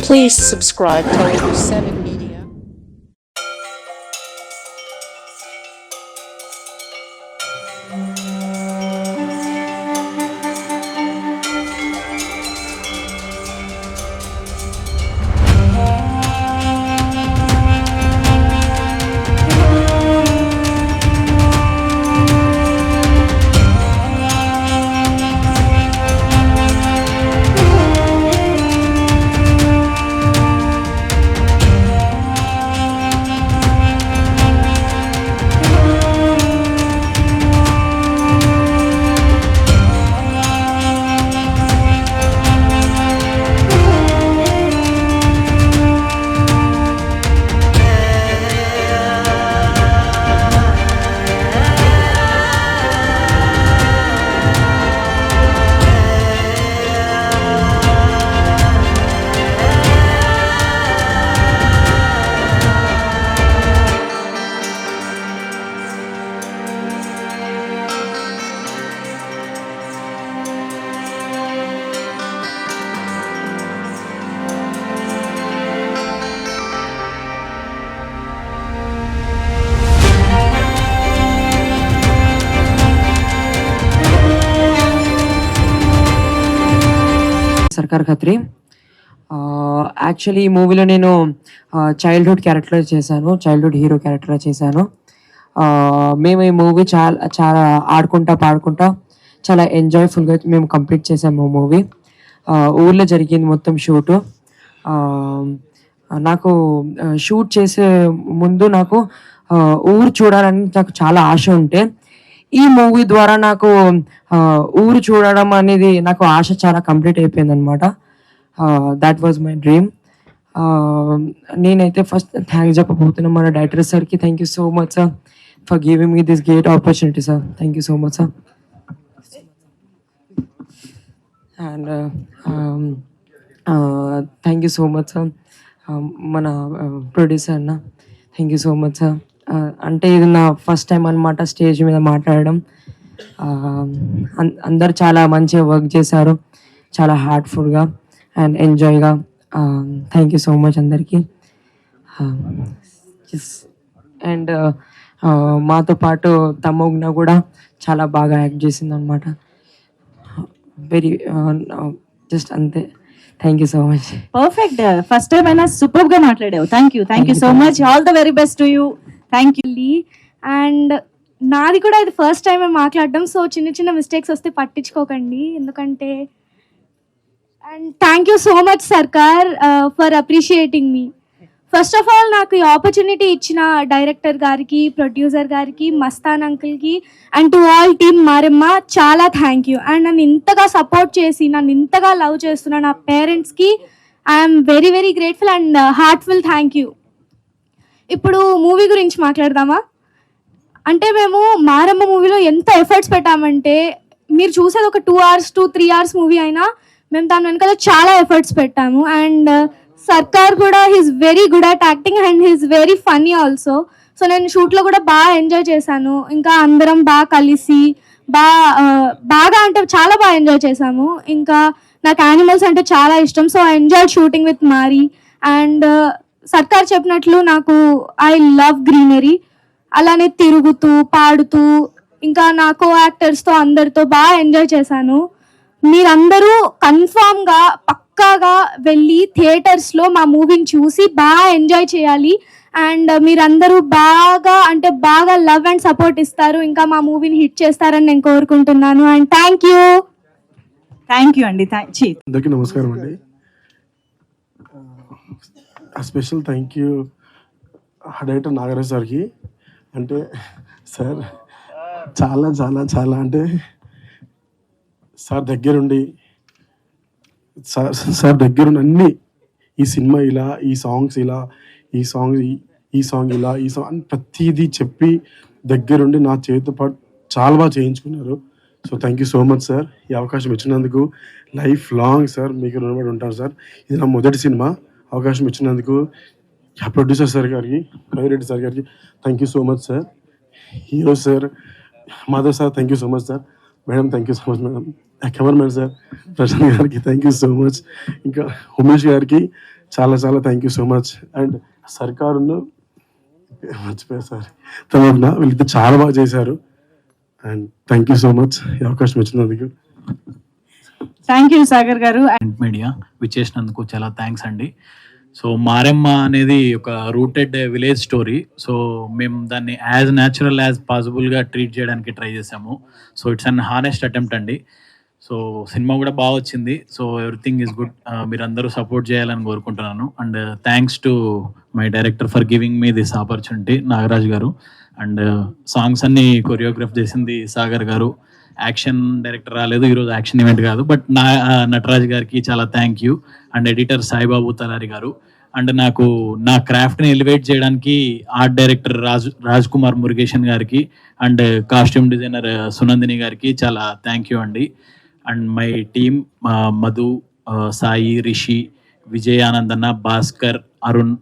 Please subscribe Telugu 7 Media. సర్కార్ Khatri. Actually ఈ మూవీలో నేను చైల్డ్హుడ్ క్యారెక్టర్ చేశాను, చైల్డ్హుడ్ హీరో క్యారెక్టర్ చేశాను. మేము ఈ మూవీ చాలా చాలా ఆడుకుంటా పాడుకుంటా చాలా ఎంజాయ్ఫుల్గా మేము కంప్లీట్ చేసాము మూవీ. ఊర్లో జరిగింది మొత్తం షూటు. నాకు షూట్ చేసే ముందు నాకు ఊరు చూడాలని నాకు చాలా ఆశ ఉంటే ఈ మూవీ ద్వారా నాకు ఊరు చూడడం అనేది నాకు ఆశ చాలా కంప్లీట్ అయిపోయింది అనమాట. That was my dream. నేనైతే ఫస్ట్ థ్యాంక్స్ చెప్పబోతున్నాను మన డైరెక్టర్ సార్కి. Thank you so much sir for giving me this great opportunity sir. Thank you so much sir. And thank you so much sir మన producer అన్న. Thank you so much sir. అంటే ఇది నా first time అనమాట stage మీద మాట్లాడడం. అందరు చాలా మంచిగా వర్క్ చేశారు, చాలా హార్ట్ఫుల్గా అండ్ ఎంజాయ్గా. థ్యాంక్ యూ సో మచ్ అందరికీ. అండ్ మాతో పాటు తమోగ్న కూడా చాలా బాగా యాక్ట్ చేసింది అనమాట. వెరీ జస్ట్ అంతే. Thank you so much. Perfect. First time అయినా సూపర్ గా మాట్లాడావు. Thank you so much. All the very best to you. Thank you. And నాది కూడా ఇది ఫస్ట్ టైం మాట్లాడడం, సో చిన్న చిన్న మిస్టేక్స్ వస్తే పట్టించుకోకండి, ఎందుకంటే. And thank you so much Sarkar for appreciating me. First of all నాకు ఈ ఆపర్చునిటీ ఇచ్చిన డైరెక్టర్ గారికి, ప్రొడ్యూసర్ గారికి, మస్తాన్ అంకుల్కి and to all team Maremma చాలా థ్యాంక్ యూ. అండ్ నన్ను ఇంతగా సపోర్ట్ చేసి నన్ను ఇంతగా లవ్ చేస్తున్న నా పేరెంట్స్కి I'm very very grateful and heartful thank you. ఇప్పుడు మూవీ గురించి మాట్లాడదామా? అంటే మేము మారమ్మ మూవీలో ఎంత ఎఫర్ట్స్ పెట్టామంటే, మీరు చూసేది ఒక 2 hours 3 hours మూవీ అయినా మేము దాని వెనకాల చాలా ఎఫర్ట్స్ పెట్టాము. అండ్ సర్కార్ కూడా he's very good at acting and he's very funny also. So నేను షూట్లో కూడా బాగా ఎంజాయ్ చేశాను. ఇంకా అందరం బాగా కలిసి బాగా అంటే చాలా బాగా ఎంజాయ్ చేశాము. ఇంకా నాకు యానిమల్స్ అంటే చాలా ఇష్టం, so I enjoy shooting with Mari. And Sarkar చెప్పినట్లు నాకు ఐ లవ్ గ్రీనరీ. అలానే తిరుగుతూ పాడుతూ ఇంకా నా కో యాక్టర్స్తో అందరితో బాగా ఎంజాయ్ చేశాను. మీరందరూ కన్ఫామ్గా పక్కాగా వెళ్ళి థియేటర్స్లో మా మూవీని చూసి బాగా ఎంజాయ్ చేయాలి. అండ్ మీరందరూ బాగా లవ్ అండ్ సపోర్ట్ ఇస్తారు, ఇంకా మా మూవీని హిట్ చేస్తారని నేను కోరుకుంటున్నాను. అండ్ థ్యాంక్ యూ అండి. అందరికీ నమస్కారం అండి. Special thank you director Nagaraj సార్కి. అంటే సార్ చాలా చాలా చాలా అంటే సార్ దగ్గరుండి అన్నీ ఈ సినిమా ఇలా, ఈ సాంగ్స్ ఇలా, ఈ సాంగ్ ఇలా అని ప్రతిదీ చెప్పి దగ్గరుండి నా చేతితో పాటు చాలా బాగా చేయించుకున్నారు. So thank you so much sir. ఈ అవకాశం ఇచ్చినందుకు లైఫ్ లాంగ్ సార్ మీకు రుణపడి ఉంటాను సార్. ఇది నా మొదటి సినిమా. అవకాశం ఇచ్చినందుకు ప్రొడ్యూసర్ సార్ గారికి, రవిరెడ్డి సార్ గారికి thank you so much sir. Hero sir, Madhav sir thank you so much sir. Madam thank you so much madam. Cameraman sir Prashanth గారికి థ్యాంక్ యూ సో మచ్. ఇంకా ఉమేష్ గారికి చాలా చాలా thank you so much. And సర్కారును మర్చిపోయారు sir, Tamanna వీళ్ళిద్దరు చాలా బాగా చేశారు. And thank you so much ఈ అవకాశం ఇచ్చినందుకు. థ్యాంక్ యూ సాగర్ గారు. ప్రింట్ మీడియా విచ్చేసినందుకు చాలా థ్యాంక్స్ అండి. సో మారెమ్మ అనేది ఒక రూటెడ్ విలేజ్ స్టోరీ. సో మేము దాన్ని యాజ్ న్యాచురల్ యాజ్ పాసిబుల్గా ట్రీట్ చేయడానికి ట్రై చేసాము. So it's an honest attempt అండి. సో సినిమా కూడా బాగా వచ్చింది. So everything is good. మీరందరూ సపోర్ట్ చేయాలని కోరుకుంటున్నాను. And thanks to my director for giving me this opportunity, Nagaraj గారు. అండ్ సాంగ్స్ అన్ని కొరియోగ్రాఫ్ చేసింది సాగర్ గారు. యాక్షన్ డైరెక్టర్ రాలేదు ఈరోజు, యాక్షన్ ఈవెంట్ కాదు. బట్ నటరాజ్ గారికి చాలా thank you. And editor Saibabu Talari గారు. అండ్ నాకు నా క్రాఫ్ట్ని ఎలివేట్ చేయడానికి ఆర్ట్ డైరెక్టర్ రాజ్ కుమార్ మురుగేషన్ గారికి అండ్ కాస్ట్యూమ్ డిజైనర్ సునందిని గారికి చాలా థ్యాంక్ యూ అండి. And my team Madhu, Sai, Rishi, Vijay, ఆనందన్న, భాస్కర్, అరుణ్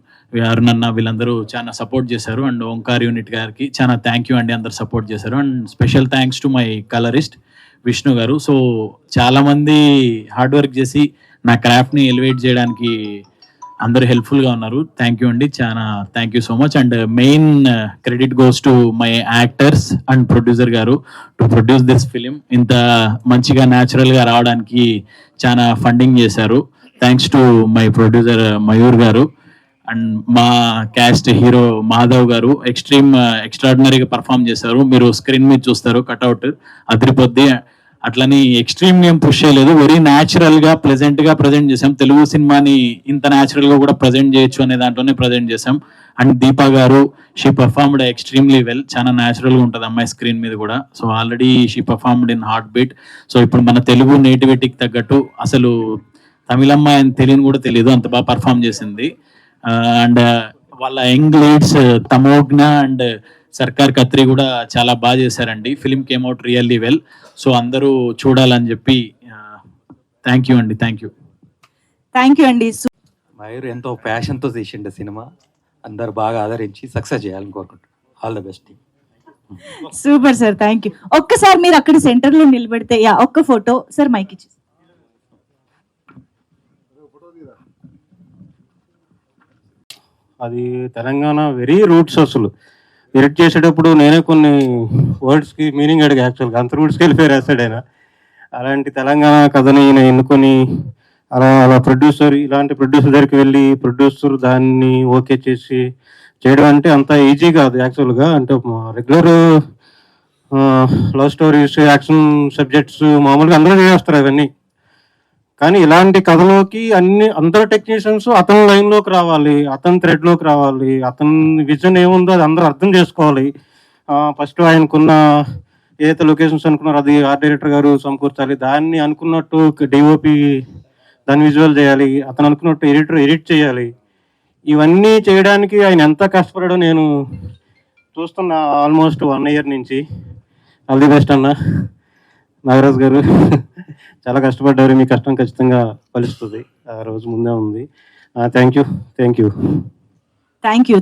అన్న వీళ్ళందరూ చాలా సపోర్ట్ చేశారు. అండ్ ఓంకార్ యూనిట్ గారికి చాలా థ్యాంక్ యూ అండి, అందరు సపోర్ట్ చేశారు. And special thanks to my colourist Vishnu గారు. సో చాలామంది హార్డ్ వర్క్ చేసి నా క్రాఫ్ట్ని ఎలివేట్ చేయడానికి అందరూ హెల్ప్ఫుల్గా ఉన్నారు. థ్యాంక్ యూ అండి, చాలా thank you so much. And main credit goes to my actors and producer గారు టు ప్రొడ్యూస్ దిస్ ఫిలిం. ఇంత మంచిగా న్యాచురల్గా రావడానికి చాలా ఫండింగ్ చేశారు. Thanks to my producer Mayur గారు. అండ్ మా క్యాస్ట్ హీరో మాధవ్ గారు ఎక్స్ట్రాడినరీగా పర్ఫామ్ చేశారు. మీరు స్క్రీన్ మీద చూస్తారు, కట్అవుట్ అదిరిపోద్ది. అట్లని ఎక్స్ట్రీమ్ ఏం పుష్ చేయలేదు, వెరీ న్యాచురల్గా ప్లెజెంట్గా ప్రజెంట్ చేసాం. తెలుగు సినిమాని ఇంత న్యాచురల్గా కూడా ప్రజెంట్ చేయొచ్చు అనే దాంట్లోనే ప్రజెంట్ చేసాం. అండ్ దీపా గారు, షీ పర్ఫార్మ్డ్ ఎక్స్ట్రీమ్లీ వెల్. చాలా న్యాచురల్గా ఉంటుంది అమ్మాయి స్క్రీన్ మీద కూడా. So already she performed in heart beat. So ఇప్పుడు మన తెలుగు నేటివిటీకి తగ్గట్టు అసలు తమిళమ్మాయి అని తెలియని కూడా తెలియదు, అంత బాగా పర్ఫామ్ చేసింది. అండ్ వాళ్ళ యంగ్ లీడ్స్ తమోగ్న అండ్ సర్కార్ కత్రి కూడా చాలా బాగా చేశారండి. Film came out really well. So అందరూ చూడాలని చెప్పి థ్యాంక్ యూ అండి. Thank you. థ్యాంక్ యూ అండి. మయూర్ ఎంతో ప్యాషన్తో తీసిండే సినిమా, అందరు బాగా ఆదరించి సక్సెస్ చేయాలని కోరుకుంటున్నాను. All the best. Super sir, thank you. ఒక్కసారి మీరు అక్కడ సెంటర్లో నిలబెడితే ఒక్క ఫోటో సార్, మైక్ ఇచ్చి. అది తెలంగాణ వెరీ రూట్స్. అసలు ఎడిట్ చేసేటప్పుడు నేనే కొన్ని వర్డ్స్కి మీనింగ్ అడిగా. యాక్చువల్గా అంత రూట్స్కి వెళ్ళిపోయి రాశాడు ఆయన. అలాంటి తెలంగాణ కథని ఈయన ఎన్నుకొని అలా ప్రొడ్యూసర్, ఇలాంటి ప్రొడ్యూసర్ దగ్గరికి వెళ్ళి ప్రొడ్యూసర్ దాన్ని ఓకే చేసి చేయడం అంటే అంత ఈజీ కాదు యాక్చువల్గా. అంటే regular love stories, action subjects మామూలుగా అందరూ చేస్తారు అవన్నీ. కానీ ఇలాంటి కథలోకి అందరు టెక్నీషియన్స్ అతని లైన్లోకి రావాలి, అతని థ్రెడ్లోకి రావాలి, అతని విజన్ ఏముందో అది అందరూ అర్థం చేసుకోవాలి. ఫస్ట్ ఆయనకున్న ఏదైతే లొకేషన్స్ అనుకున్నారో అది ఆర్ట్ డైరెక్టర్ గారు సమకూర్చాలి. దాన్ని అనుకున్నట్టు డిఓపి దాన్ని విజువల్ చేయాలి, అతను అనుకున్నట్టు ఎడిటర్ ఎడిట్ చేయాలి. ఇవన్నీ చేయడానికి ఆయన ఎంత కష్టపడాడో నేను చూస్తున్నా ఆల్మోస్ట్ 1 year నుంచి. ఆల్ ది బెస్ట్ అన్న నాగరాజ్ గారు. చాలా కష్టపడ్డారు, మీ కష్టం ఖచ్చితంగా ఫలిస్తుంది. ఆ రోజు ముందే ఉంది. Thank you. Thank you. Thank you.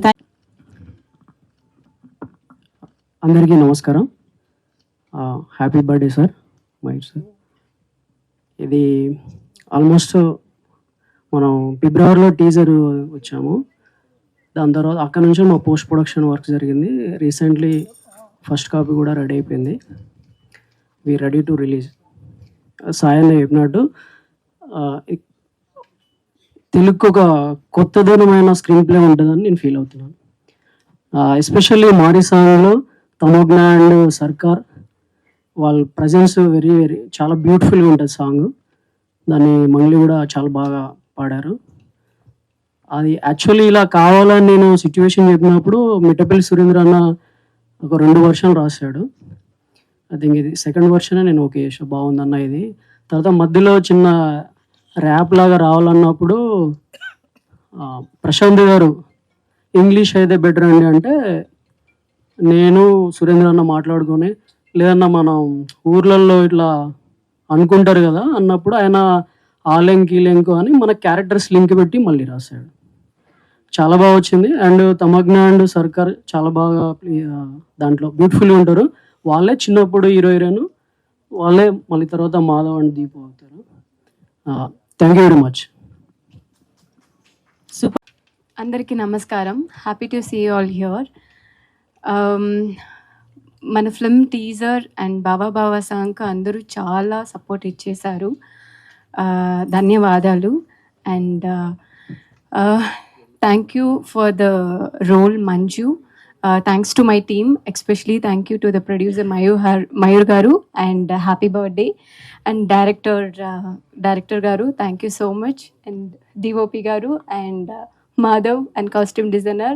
అందరికీ నమస్కారం. హ్యాపీ బర్త్డే సార్, మైట్ సార్. ఇది ఆల్మోస్ట్ మనం ఫిబ్రవరిలో టీజర్ వచ్చాము. దాని తర్వాత అక్కడ నుంచి మా పోస్ట్ ప్రొడక్షన్ వర్క్ జరిగింది. రీసెంట్లీ ఫస్ట్ కాపీ కూడా రెడీ అయిపోయింది. We ready to release. Sayanna చెప్పినట్టు తెలుగుకు ఒక కొత్తదనమైన స్క్రీన్ ప్లే ఉంటుందని నేను ఫీల్ అవుతున్నాను. ఎస్పెషల్లీ మారీ సాంగ్లో తమోగ్న అండ్ సర్కార్ వాళ్ళ ప్రజెన్స్ వెరీ చాలా బ్యూటిఫుల్గా ఉంటుంది సాంగ్. దాన్ని మంగ్లీ కూడా చాలా బాగా పాడారు. అది యాక్చువల్లీ ఇలా కావాలని నేను సిచ్యువేషన్ చెప్పినప్పుడు మిట్టపల్లి సురేంద్ర అన్న ఒక 2 versions రాశాడు. ఐ థింక్ ఇది సెకండ్ వర్షన్ నేను ఓకే చేసా, బాగుందన్న ఇది. తర్వాత మధ్యలో చిన్న ర్యాప్ లాగా రావాలన్నప్పుడు ప్రశాంత్ గారు ఇంగ్లీష్ అయితే బెటర్ అండి అంటే నేను సురేంద్ర అన్న మాట్లాడుకొని, లేదన్నా మనం ఊర్లలో ఇట్లా అనుకుంటారు కదా అన్నప్పుడు ఆయన ఆ లెంక్ ఈ లెంక్ అని మన క్యారెక్టర్స్ లింక్ పెట్టి మళ్ళీ రాశాడు. చాలా బాగా వచ్చింది. అండ్ తమగ్న అండ్ సర్కార్ చాలా బాగా దాంట్లో బ్యూటిఫుల్గా ఉంటారు. వాళ్ళే చిన్నప్పుడు హీరో హీరోయిన్ వాళ్ళే మళ్ళీ తర్వాత మాధవ్ అండ్ దీపు అవుతారు. Thank you very much. అందరికీ నమస్కారం. Happy to see all here. మన film teaser and Bava Bava సాంగ్కి అందరూ చాలా సపోర్ట్ ఇచ్చేశారు. ధన్యవాదాలు. And thank you for the role Manju. Thanks to my team, especially thank you to the producer Mayur గారు and happy birthday. And director గారు thank you so much. And DOP గారు and Madhav and costume designer,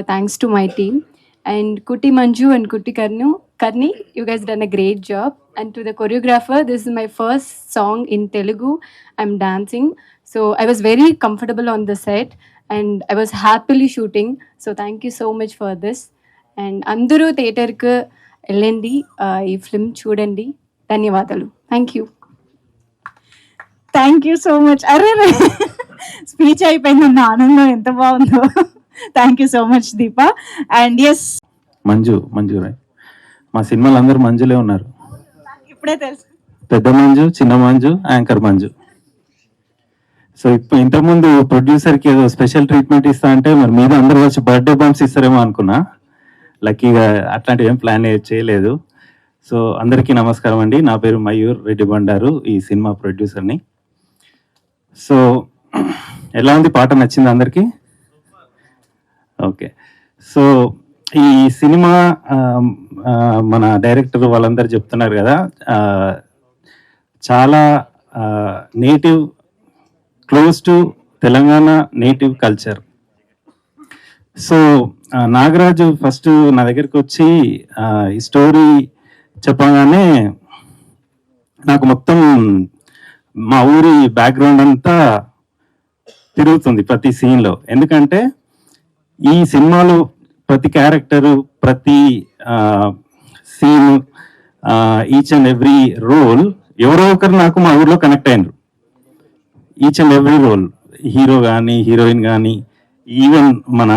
thanks to my team. And Kutti Manju and Kutti Karni, you guys done a great job. And to the choreographer, this is my first song in Telugu. I'm dancing, so I was very comfortable on the set and I was happily shooting. So thank you so much for this. And Anduru theater ku ellandi, ee film chudandi. Dhanyavadalu. Thank you. Thank you so much. అరే speech అయిపోయిందన్న ఆనందం ఎంత బాగుందో. Thank you so much Deepa. And S Manju Rai, మా సినిమాలు అందరూ మంజులే ఉన్నారు. ఇప్పుడే తెలుసు. పెద్ద మంజు, చిన్న మంజు, యాంకర్ మంజు. సో ఇప్పుడు ఇంతకుముందు ప్రొడ్యూసర్కి ఏదో స్పెషల్ ట్రీట్మెంట్ ఇస్తా అంటే మరి మీద అందరూ వచ్చి బర్త్డే బంప్స్ ఇస్తారేమో అనుకున్నా. లక్కీగా అట్లాంటివి ఏం ప్లాన్ చేయలేదు. సో అందరికీ నమస్కారం అండి. నా పేరు మయూర్ రెడ్డి బండారు, ఈ సినిమా ప్రొడ్యూసర్ని. సో ఎలా ఉంది, పాట నచ్చింది అందరికీ? ఓకే. సో ఈ సినిమా మన డైరెక్టర్ వాళ్ళందరూ చెప్తున్నారు కదా, చాలా native, close to Telangana native culture. So Nagaraju first నా దగ్గరికి వచ్చి ఈ స్టోరీ చెప్పగానే నాకు మొత్తం మా ఊరి బ్యాక్గ్రౌండ్ అంతా తిరుగుతుంది ప్రతి సీన్లో. ఎందుకంటే ఈ సినిమాలో ప్రతి క్యారెక్టరు, ప్రతి scene, each and every role ఎవరో ఒకరు నాకు మా ఊర్లో కనెక్ట్ అయినరు. Each and every role, hero కానీ హీరోయిన్ కానీ, ఈవెన్ మన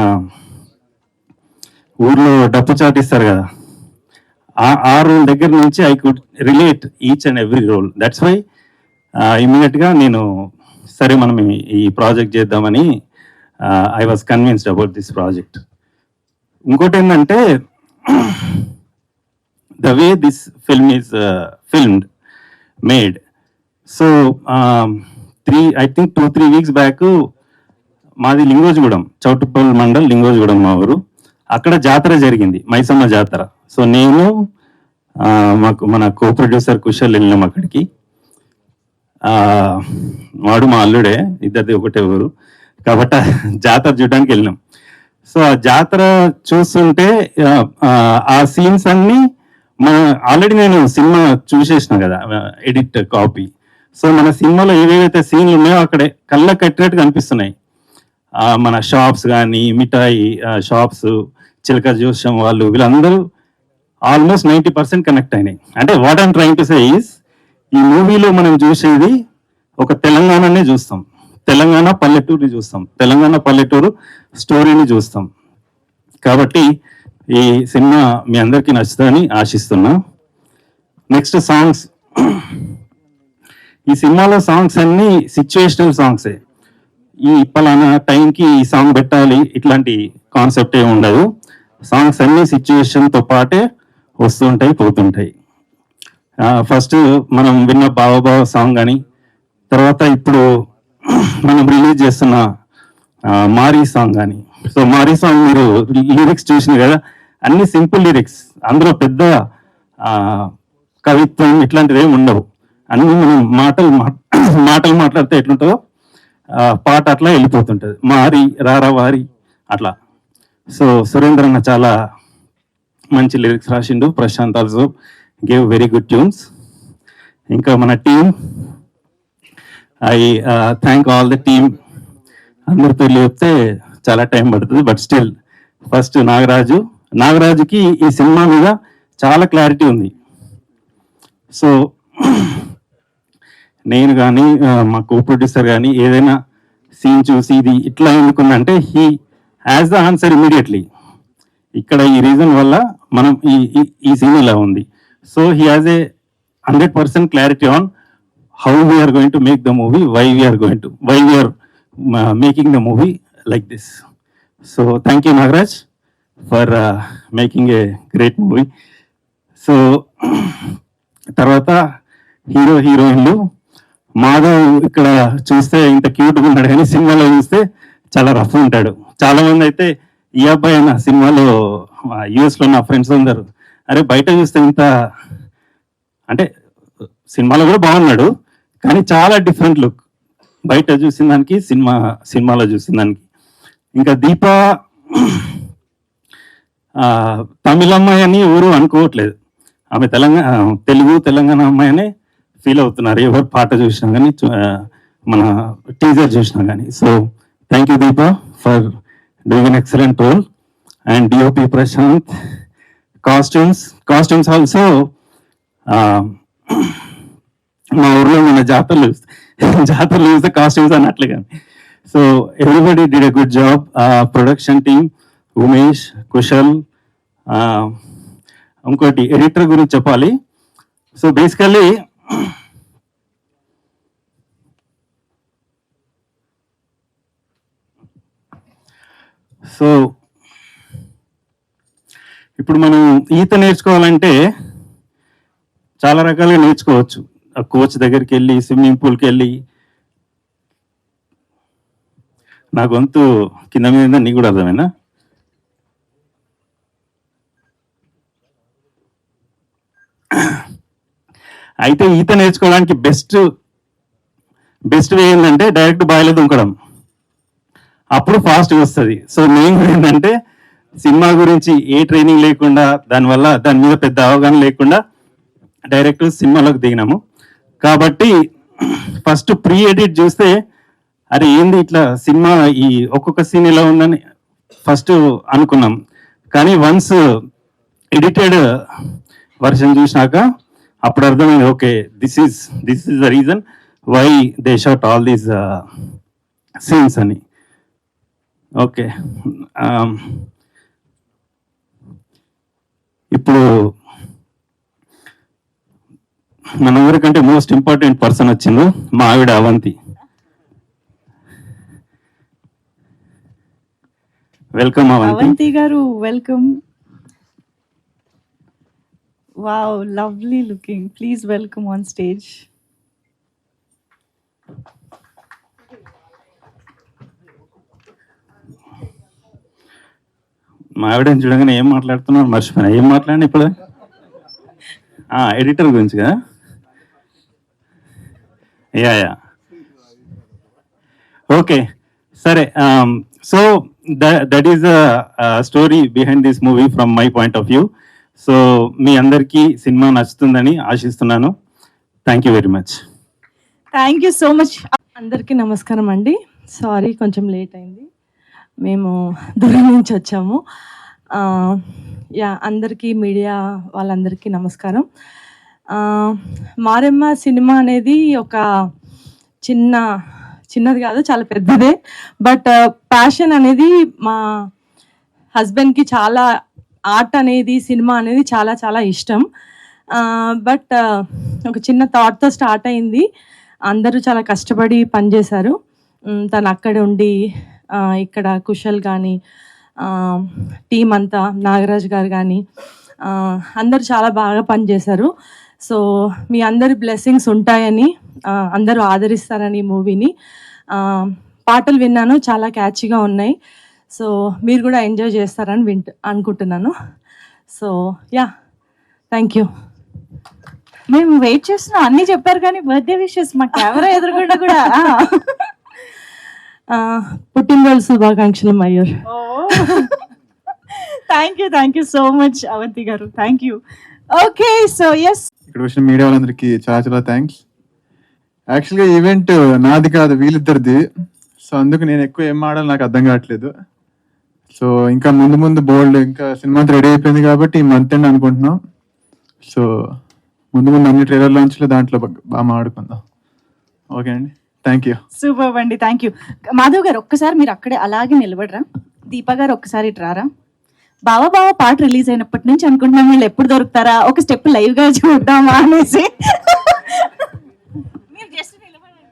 ఊర్లో డప్పు చాటిస్తారు కదా, ఆ రోల్ దగ్గర నుంచి I could relate each and every role. That's why ఇమీడియట్గా నేను సరే మనం ఈ ప్రాజెక్ట్ చేద్దామని I was convinced about this project. ఇంకోటి ఏంటంటే, the way this film is filmed, made. So I think 2-3 weeks back మాది లింగోజిగూడెం, చౌటుప్పల్ మండల్ లింగోజిగూడెం మా ఊరు. అక్కడ జాతర జరిగింది, మైసమ్మ జాతర. సో నేను మన కో ప్రొడ్యూసర్ కుశల్ వెళ్ళినాం అక్కడికి. వాడు మా అల్లుడే, ఇద్దరిది ఒకటే ఊరు కాబట్టి జాతర చూడడానికి వెళ్ళినాం. సో ఆ జాతర చూస్తుంటే ఆ సీన్స్ అన్ని ఆల్రెడీ నేను సినిమా చూసేసిన కదా, ఎడిట్ కాపీ. సో మన సినిమాలో ఏవేవైతే సీన్లు ఉన్నాయో అక్కడే కళ్ళ కట్టినట్టు కనిపిస్తున్నాయి. మన షాప్స్ కానీ, మిఠాయి షాప్స్, చిలక జోషం వాళ్ళు, వీళ్ళందరూ ఆల్మోస్ట్ 90% కనెక్ట్ అయినాయి. అంటే what I'm trying to say is, ఈ మూవీలో మనం చూసేది ఒక తెలంగాణనే చూస్తాం, తెలంగాణ పల్లెటూరుని చూస్తాం, తెలంగాణ పల్లెటూరు స్టోరీని చూస్తాం. కాబట్టి ఈ సినిమా మీ అందరికీ నచ్చుతుందని ఆశిస్తున్నా. Next songs. ఈ సినిమాలో సాంగ్స్ అన్ని సిచ్యువేషనల్ సాంగ్సే. ఈ పలానా టైంకి ఈ సాంగ్ పెట్టాలి ఇట్లాంటి కాన్సెప్ట్ ఏమి ఉండదు. సాంగ్స్ అన్ని సిచ్యువేషన్తో పాటే వస్తుంటాయి, పోతుంటాయి. ఫస్ట్ మనం విన్న బావబావ సాంగ్ కానీ, తర్వాత ఇప్పుడు మనం రిలీజ్ చేస్తున్న మారీ సాంగ్ కానీ. సో మారీ సాంగ్ మీరు లిరిక్స్ చూసిన కదా, అన్ని సింపుల్ లిరిక్స్, అందులో పెద్ద కవిత్వం ఇట్లాంటివి ఏమి ఉండవు. అన్ని మనం మాటలు మాట్లాడితే ఎట్లుంటుందో పాట అట్లా వెళ్ళిపోతుంటుంది. మారి రారా వారి అట్లా. సో సురేంద్ర అన్న చాలా మంచి లిరిక్స్ రాసిండు. Prashanth also gave very good tunes. ఇంకా మన team, I thank all the team. అందరి పేర్లు చెప్తే చాలా టైం పడుతుంది, బట్ స్టిల్ ఫస్ట్ నాగరాజుకి ఈ సినిమా మీద చాలా క్లారిటీ ఉంది. సో నేను కానీ మా కో ప్రొడ్యూసర్ కానీ ఏదైనా సీన్ చూసి ఇది ఇట్లా ఎందుకుందంటే he has the answer immediately. ఇక్కడ ఈ రీజన్ వల్ల మనం ఈ సీన్ ఇలా ఉంది. So he has a 100% clarity on how we are going to make the movie, why we are making the movie like this. So thank you, Nagaraj, for making a great movie. So తర్వాత హీరోయిన్లు మాధవ్ ఇక్కడ చూస్తే ఇంత క్యూట్గా ఉన్నాడు, కానీ సినిమాలో చూస్తే చాలా రఫ్ ఉంటాడు. చాలా మంది అయితే ఈ అబ్బాయి అయినా సినిమాలో యూఎస్లో నా ఫ్రెండ్స్ అందరు, అరే బయట చూస్తే ఇంత, అంటే సినిమాలో కూడా బాగున్నాడు కానీ చాలా డిఫరెంట్ లుక్ బయట చూసిన దానికి సినిమాలో చూసిన దానికి. ఇంకా దీప తమిళ అమ్మాయి అని ఎవరు అనుకోవట్లేదు, ఆమె తెలంగాణ అమ్మాయి అని ఫీల్ అవుతున్నారు ఎవరు పాట చూసినా కానీ, మన టీజర్ చూసినా కానీ. So thank you Deepa for doing an excellent role. And DOP Prashanth, costumes also మా ఊర్లో మన జాతరలు చూస్తే కాస్ట్యూమ్స్ అన్నట్లు కానీ. So everybody did a good job. Production team Umesh, Kushal, ఇంకోటి ఎడిటర్ గురించి చెప్పాలి. సో బేసికల్లీ ఇప్పుడు మనం ఈత నేర్చుకోవాలంటే చాలా రకాలుగా నేర్చుకోవచ్చు. ఆ కోచ్ దగ్గరికి వెళ్ళి, స్విమ్మింగ్ పూల్కి వెళ్ళి, నా గొంతు కింద మీద నీకు కూడా అర్థమైనా. అయితే ఈత నేర్చుకోవడానికి బెస్ట్ వే ఏంటంటే డైరెక్ట్ బాయిలో దుంకడం, అప్పుడు ఫాస్ట్గా వస్తుంది. సో మెయిన్ ఏంటంటే సినిమా గురించి ఏ ట్రైనింగ్ లేకుండా, దాని మీద పెద్ద అవగాహన లేకుండా డైరెక్ట్ సినిమాలోకి దిగినాము. కాబట్టి ఫస్ట్ ప్రీ ఎడిట్ చూస్తే అరే ఏంది ఇట్లా సినిమా ఈ ఒక్కొక్క సీన్ ఎలా ఉందని ఫస్ట్ అనుకున్నాం. కానీ వన్స్ ఎడిటెడ్ వర్షన్ చూసినాక అప్పుడు అర్థమైంది, okay this is the reason why they shot all these scenes అని. ఓకే, ఇప్పుడు మన ఊరికంటే మోస్ట్ ఇంపార్టెంట్ పర్సన్ వచ్చింది, మా ఆవిడ అవంతి. వెల్కమ్ అవంతి గారు, welcome. Wow, lovely looking. Please welcome on stage. మా ఆవిడని చూడగానే ఏం మాట్లాడుతున్నారు మర్చిపోయినా. ఏం మాట్లాడినా ఇప్పుడు? ఎడిటర్ గురించి కదా. యా ఓకే, సరే. So that is the story behind this movie from my point of view. So మీ అందరికీ సినిమా నచ్చుతుందని ఆశిస్తున్నాను. Thank you very much. Thank you so much. అందరికీ నమస్కారం అండి. సారీ కొంచెం లేట్ అయింది, మేము దూరం నుంచి వచ్చాము. అందరికీ, మీడియా వాళ్ళందరికీ నమస్కారం. మారెమ్మ సినిమా అనేది ఒక చిన్నది కాదు, చాలా పెద్దదే. బట్ ప్యాషన్ అనేది మా హస్బెండ్కి చాలా, ఆర్ట్ అనేది, సినిమా అనేది చాలా చాలా ఇష్టం. బట్ ఒక చిన్న థాట్తో స్టార్ట్ అయింది. అందరూ చాలా కష్టపడి పనిచేశారు. తను అక్కడ ఉండి, ఇక్కడ కుశల్ కానీ, టీం అంతా, నాగరాజ్ గారు కానీ, అందరూ చాలా బాగా పనిచేశారు. సో మీ అందరి బ్లెస్సింగ్స్ ఉంటాయని, అందరూ ఆదరిస్తారని మూవీని. పాటలు విన్నాను, చాలా క్యాచీగా ఉన్నాయి. సో మీరు కూడా ఎంజాయ్ చేస్తారని అనుకుంటున్నాను. So thank you. మేము వెయిట్ చేస్తున్నాం, అన్నీ చెప్పారు కానీ బర్త్డే విషెస్ మా కెమెరా ఎదురుకుండా కూడా. పుట్టినరోజు శుభాకాంక్షలు Mayur. Thank you so much Avanti గారు, thank you. Okay, so yes, ఇక్కడ వచ్చిన మీడియా వాళ్ళందరికీ చాలా చాలా థ్యాంక్స్. యాక్చువల్గా ఈవెంట్ నాది కాదు, వీళ్ళిద్దరిది. సో అందుకు నేను ఎక్కువ ఏం ఆడాలి నాకు అర్థం కావట్లేదు. సో ఇంకా ముందు బోల్డ్, ఇంకా సినిమా రెడీ అయిపోయింది కాబట్టి ఈ మంత్ ఎండ్ అనుకుంటున్నాం. సో ముందు అన్ని ట్రైలర్ లాంచ్లో దాంట్లో బాగా ఆడుకుందాం. ఓకే అండి, థ్యాంక్ యూ. సూపర్ అండి, థ్యాంక్ యూ. మాధవ్ గారు ఒక్కసారి మీరు అక్కడే అలాగే నిలబడరా. దీపా గారు ఒక్కసారి ఇటు రారా. బావా బావా పాట రిలీజ్ అయినప్పటి నుంచి అనుకుంటున్నాం వీళ్ళు ఎప్పుడు దొరుకుతారా, ఒక స్టెప్ లైవ్ గా చూద్దామా అనేసి. మీరు just నిలబడండి.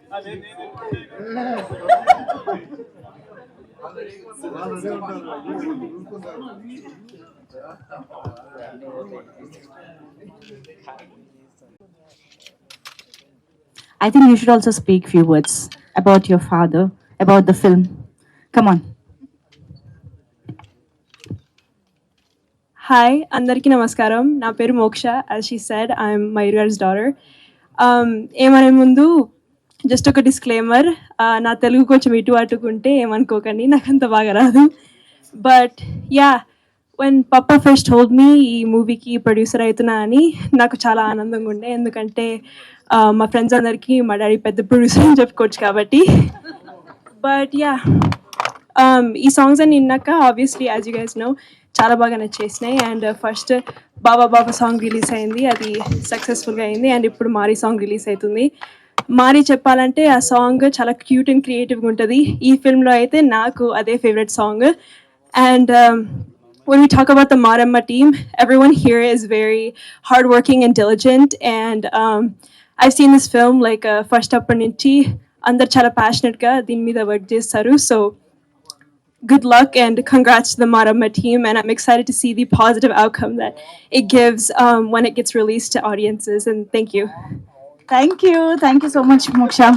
I think you should also speak few words about your father, about the film. Come on. Hi అందరికీ నమస్కారం. నా పేరు Moksha. As she said I'm Mayur గార్స్ డాటర్. ఏమనే ముందు జస్ట్ ఒక డిస్క్లైమర్, నా తెలుగు కొంచెం ఇటు అటుకుంటే ఏమనుకోకండి, నాకు అంత బాగా రాదు. But ya, when papa first told me ఈ మూవీకి ప్రొడ్యూసర్ అవుతున్నా అని నాకు చాలా ఆనందంగా ఉండే, ఎందుకంటే మా ఫ్రెండ్స్ అందరికీ మా డాడీ పెద్ద ప్రొడ్యూసర్ అని చెప్పుకోవచ్చు కాబట్టి. బట్ యా, ఈ సాంగ్స్ అని విన్నాక obviously as you guys know చాలా బాగా నచ్చేసినాయి. And first Baba Baba song release అయింది, అది సక్సెస్ఫుల్గా అయింది. అండ్ ఇప్పుడు మారీ సాంగ్ రిలీజ్ అవుతుంది. మారీ చెప్పాలంటే ఆ సాంగ్ చాలా క్యూట్ అండ్ క్రియేటివ్గా ఉంటుంది. ఈ ఫిల్మ్లో అయితే నాకు అదే favourite song. And when we talk about the Maramma team, everyone here is very hardworking and diligent. And I've seen this film like first up nunchi andaru chala passionate ga deen meeda work chesaru. So good luck and congrats to the Maramma team, and I'm excited to see the positive outcome that it gives when it gets released to audiences. And thank you. Thank you so much, Moksha.